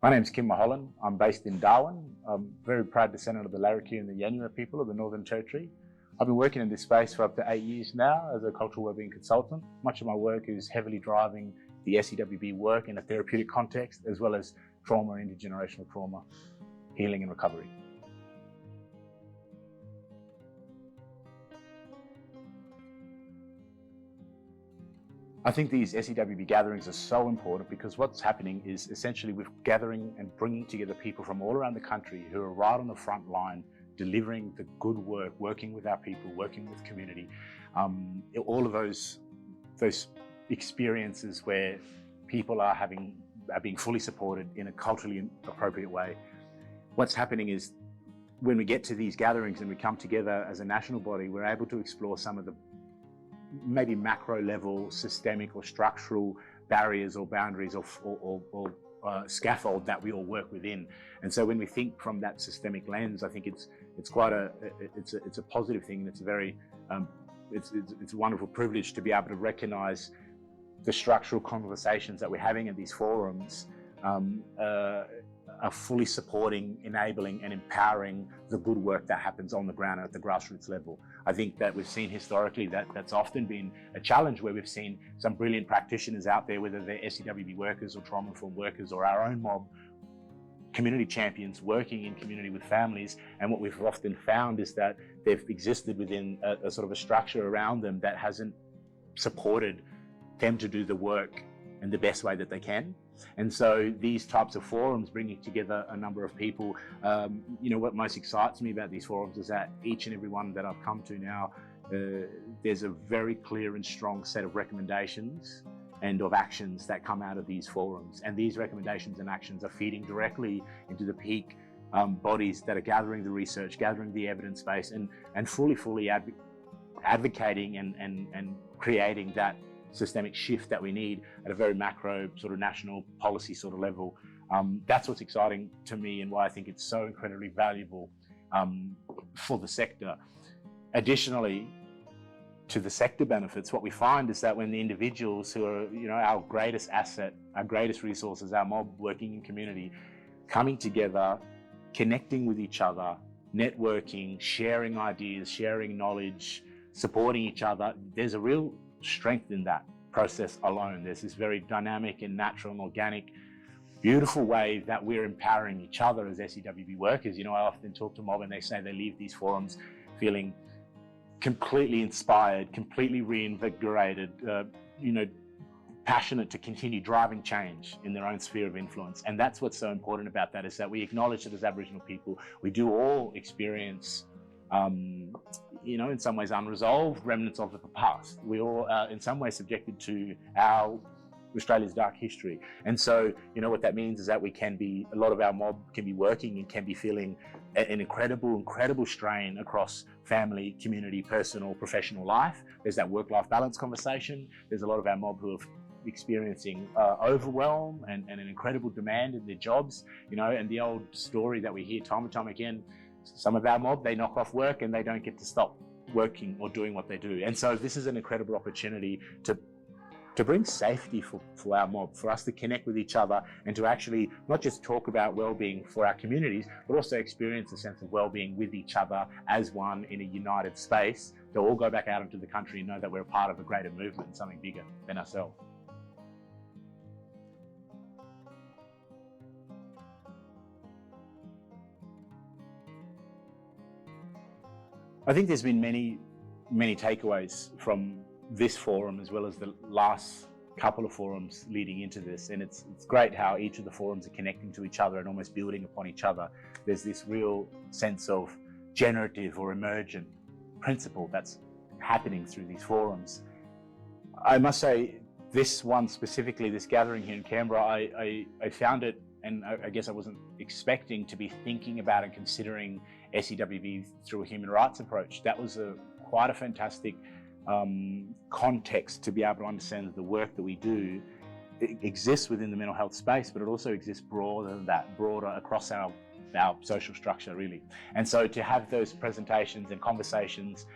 My name's Mulholland. I'm based in Darwin. I'm very proud descendant of the Larrakia and the Yanyuwa people of the Northern Territory. I've been working in this space for up to 8 years now as a cultural wellbeing consultant. Much of my work is heavily driving the SEWB work in a therapeutic context, as well as trauma and intergenerational trauma, healing and recovery. I think these SEWB gatherings are so important because what's happening is essentially we're gathering and bringing together people from all around the country who are right on the front line, delivering the good work, working with our people, working with community. All of those experiences where people are being fully supported in a culturally appropriate way. What's happening is when we get to these gatherings and we come together as a national body, we're able to explore some of the maybe macro level, systemic or structural barriers or boundaries or scaffold that we all work within. And so when we think from that systemic lens, I think it's quite a positive thing, and it's a very it's a wonderful privilege to be able to recognise the structural conversations that we're having at these forums are fully supporting, enabling and empowering the good work that happens on the ground at the grassroots level. I think that we've seen historically that's often been a challenge, where we've seen some brilliant practitioners out there, whether they're SEWB workers or trauma-informed workers or our own mob community champions working in community with families. And what we've often found is that they've existed within a sort of a structure around them that hasn't supported them to do the work in the best way that they can. And so these types of forums, bringing together a number of people, what most excites me about these forums is that each and every one that I've come to now, there's a very clear and strong set of recommendations and of actions that come out of these forums. And these recommendations and actions are feeding directly into the peak bodies that are gathering the research, gathering the evidence base, and fully advocating and creating that systemic shift that we need at a very macro sort of national policy sort of level. That's what's exciting to me and why I think it's so incredibly valuable for the sector. Additionally, to the sector benefits, what we find is that when the individuals who are, our greatest asset, our greatest resources, our mob working in community, coming together, connecting with each other, networking, sharing ideas, sharing knowledge, supporting each other, there's a real strength in that process alone. There's this very dynamic and natural and organic, beautiful way that we're empowering each other as SEWB workers. I often talk to mob and they say they leave these forums feeling completely inspired, completely reinvigorated, passionate to continue driving change in their own sphere of influence. And that's what's so important about that, is that we acknowledge that as Aboriginal people, we do all experience in some ways unresolved remnants of the past. We all are in some ways subjected to Australia's dark history. And so, what that means is that a lot of our mob can be working and can be feeling an incredible strain across family, community, personal, professional life. There's that work-life balance conversation. There's a lot of our mob who are experiencing overwhelm and an incredible demand in their jobs, and the old story that we hear time and time again, some of our mob, they knock off work and they don't get to stop working or doing what they do. And so this is an incredible opportunity to bring safety for our mob, for us to connect with each other and to actually not just talk about well-being for our communities, but also experience a sense of well-being with each other as one in a united space, to all go back out into the country and know that we're a part of a greater movement and something bigger than ourselves. I think there's been many takeaways from this forum, as well as the last couple of forums leading into this. And it's great how each of the forums are connecting to each other and almost building upon each other. There's this real sense of generative or emergent principle that's happening through these forums. I must say, this one specifically, this gathering here in Canberra, I found it, and I guess I wasn't expecting to be thinking about and considering SEWB through a human rights approach. That was quite a fantastic context to be able to understand that the work that we do exists within the mental health space, but it also exists broader than that, broader across our social structure, really. And so to have those presentations and conversations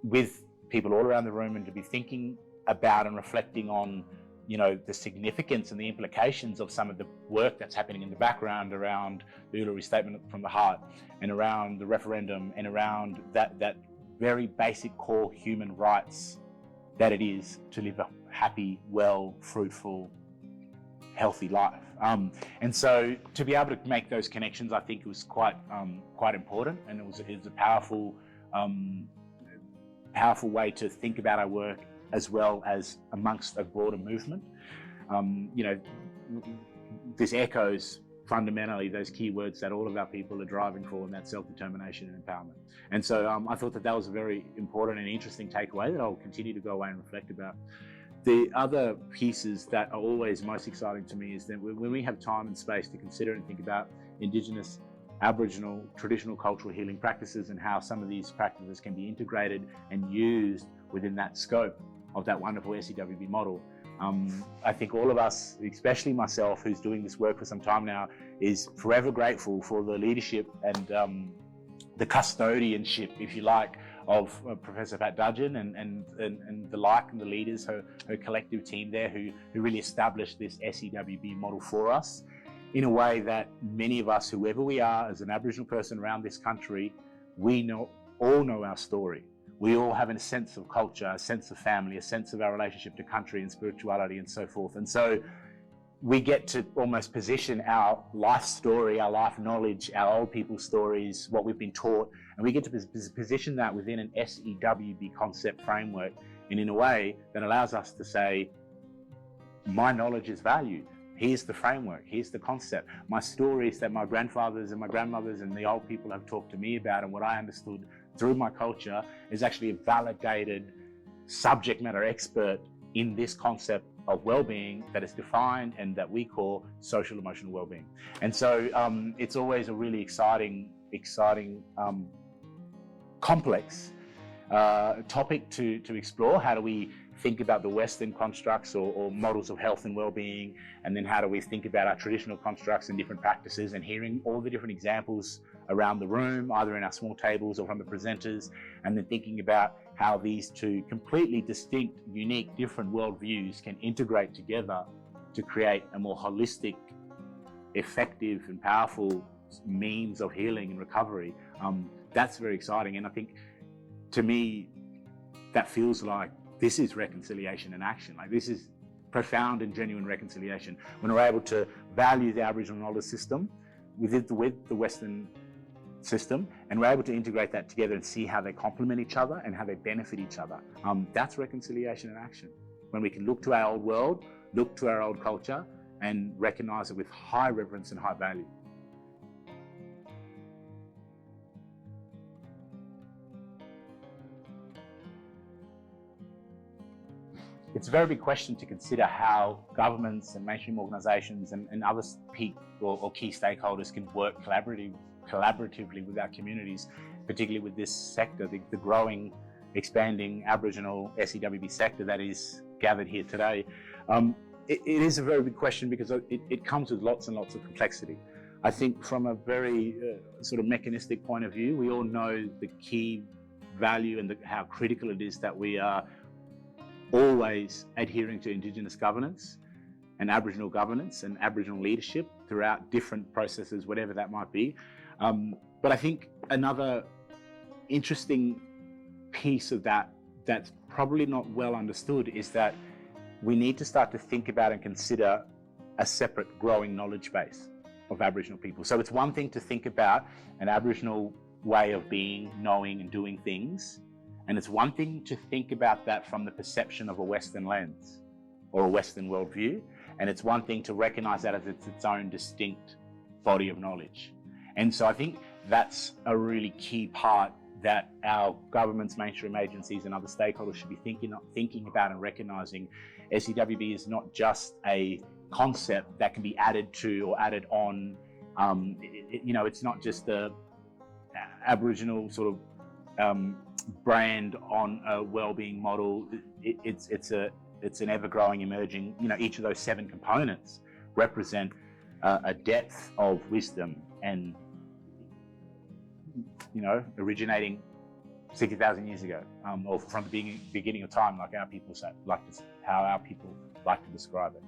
with people all around the room, and to be thinking about and reflecting on the significance and the implications of some of the work that's happening in the background around the Uluru Statement from the Heart and around the referendum and around that very basic core human rights that it is to live a happy, well, fruitful, healthy life. And so to be able to make those connections, I think it was quite important, and it was a powerful way to think about our work, as well as amongst a broader movement. This echoes fundamentally those key words that all of our people are driving for, and that's self-determination and empowerment. And so I thought that was a very important and interesting takeaway that I'll continue to go away and reflect about. The other pieces that are always most exciting to me is that when we have time and space to consider and think about Indigenous, Aboriginal, traditional cultural healing practices, and how some of these practices can be integrated and used within that scope of that wonderful SEWB model. I think all of us, especially myself, who's doing this work for some time now, is forever grateful for the leadership and the custodianship, if you like, of Professor Pat Dudgeon and the like, and the leaders, her collective team there, who really established this SEWB model for us in a way that many of us, whoever we are as an Aboriginal person around this country, we all know our story. We all have a sense of culture, a sense of family, a sense of our relationship to country and spirituality and so forth. And so we get to almost position our life story, our life knowledge, our old people's stories, what we've been taught, and we get to position that within an SEWB concept framework, and in a way that allows us to say, my knowledge is valued. Here's the framework, here's the concept. My stories that my grandfathers and my grandmothers and the old people have talked to me about, and what I understood through my culture, is actually a validated subject matter expert in this concept of well-being that is defined and that we call social emotional well-being. And so it's always a really exciting, complex topic to explore. How do we think about the Western constructs or models of health and well-being, and then how do we think about our traditional constructs and different practices, and hearing all the different examples around the room, either in our small tables or from the presenters, and then thinking about how these two completely distinct, unique, different worldviews can integrate together to create a more holistic, effective and powerful means of healing and recovery. That's very exciting, and I think, to me, that feels like this is reconciliation in action. Like, this is profound and genuine reconciliation when we're able to value the Aboriginal knowledge system with the Western system, and we're able to integrate that together and see how they complement each other and how they benefit each other. That's reconciliation in action. When we can look to our old world, look to our old culture, and recognize it with high reverence and high value. It's a very big question to consider how governments and mainstream organisations and other key stakeholders can work collaboratively with our communities, particularly with this sector, the growing, expanding Aboriginal SEWB sector that is gathered here today. It is a very big question because it comes with lots and lots of complexity. I think from a very sort of mechanistic point of view, we all know the key value and how critical it is that we are always adhering to Indigenous governance and Aboriginal leadership throughout different processes, whatever that might be. But I think another interesting piece of that's probably not well understood is that we need to start to think about and consider a separate growing knowledge base of Aboriginal people. So it's one thing to think about an Aboriginal way of being, knowing and doing things, and it's one thing to think about that from the perception of a Western lens or a Western worldview, and it's one thing to recognise that as its own distinct body of knowledge. And so I think that's a really key part that our governments, mainstream agencies and other stakeholders should be thinking about and recognising. SEWB is not just a concept that can be added to or added on. It's not just the Aboriginal sort of brand on a well-being model. It's an ever-growing, emerging. Each of those 7 components represent a depth of wisdom and originating 60,000 years ago, or from the beginning of time, like our people say, how our people like to describe it.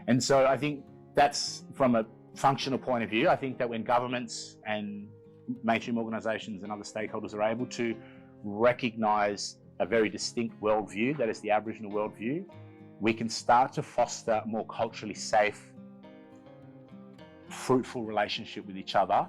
And so I think that's from a functional point of view. I think that when governments and mainstream organisations and other stakeholders are able to recognise a very distinct worldview, that is the Aboriginal worldview, we can start to foster a more culturally safe, fruitful relationship with each other,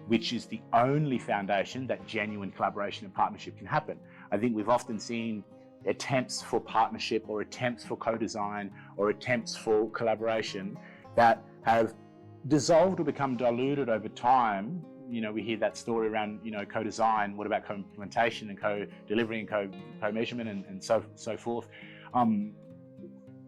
which is the only foundation that genuine collaboration and partnership can happen. I think we've often seen attempts for partnership or attempts for co-design or attempts for collaboration that have dissolved or become diluted over time. You know, we hear that story around, you know, co-design, what about co-implementation and co-delivery and co-measurement and so forth.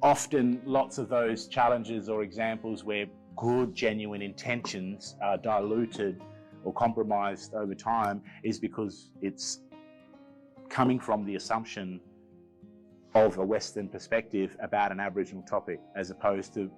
Often lots of those challenges or examples where good, genuine intentions are diluted or compromised over time is because it's coming from the assumption of a Western perspective about an Aboriginal topic, as opposed to